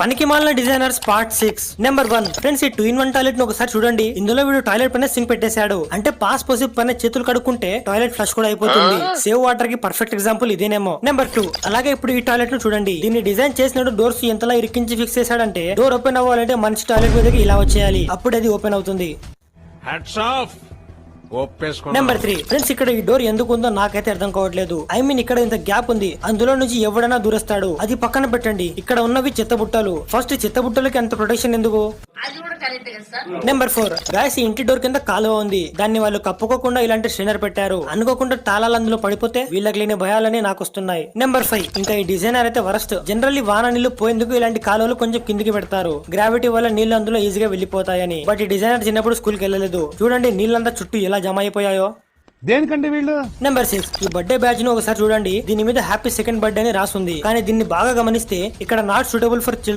పనికి మాలిన designers part 6 number 1 friends ఈ 2-in-1 టాయిలెట్ ను ఒకసారి చూడండి. ఇందులో వీడు టాయిలెట్ పైన సింక్ పెట్టేశాడు. అంటే పాస్ పోసి పైన చేతులు కడుక్కుంటే టాయిలెట్ ఫ్లష్ కూడా అయిపోతుంది. సేవ్ వాటర్ కి పర్ఫెక్ట్ ఎగ్జాంపుల్ ఇదేనేమో. నెంబర్ 2 అలాగే ఇప్పుడు ఈ టాయిలెట్ ను చూడండి. దీన్ని డిజైన్ చేసినట్టు డోర్స్ ఎంతలా ఇరికించి ఫిక్స్ చేశాడంటే డోర్ ఓపెన్ అవ్వాలంటే మంచి టాయిలెట్ మీదకి ఇలా వచ్చేయాలి, అప్పుడు అది ఓపెన్ అవుతుంది. నెంబర్ 3 ఫ్రెండ్స్ ఇక్కడ ఈ డోర్ ఎందుకు ఉందో నాకైతే అర్థం కావట్లేదు. ఐ మీన్ ఇక్కడ ఇంత గ్యాప్ ఉంది, అందులో నుంచి ఎవడైనా దూరేస్తాడు. అది పక్కన పెట్టండి, ఇక్కడ ఉన్నవి చెత్త బుట్టలు. ఫస్ట్ చెత్త బుట్టలకి అంత ప్రొటెక్షన్ ఎందుకు? నెంబర్ 4 గాయస్ ఈ ఇంటి డోర్ కింద కాలువ ఉంది, దాన్ని వాళ్ళు కప్పుకోకుండా ఇలాంటి స్ట్రైనర్ పెట్టారు. అనుకోకుండా తాళాలు అందులో పడిపోతే వీళ్ళకి లేని భయాలని నాకు వస్తున్నాయి. నెంబర్ 5 ఇంకా ఈ డిజైనర్ అయితే వరస్ట్. జనరల్లీ వాన నీళ్లు పోయేందుకు ఇలాంటి కాలువలు కొంచెం కిందికి పెడతారు, గ్రావిటీ వల్ల నీళ్లు అందులో ఈజీగా వెళ్లిపోతాయని. బట్ ఈ డిజైనర్ చిన్నప్పుడు స్కూల్ కి వెళ్ళలేదు. చూడండి నీళ్ళంతా చుట్టూ ఎలా జమ అయిపోయాయో. దేనికంటే వీళ్ళు. నెంబర్ 6 ఈ బర్త్డే బ్యాచ్ ను ఒకసారి చూడండి. దీని మీద హ్యాపీ సెకండ్ బర్త్డే అని రాసుంది, కానీ దీన్ని బాగా గమనిస్తే ఇక్కడ నాట్ సూటబుల్ ఫర్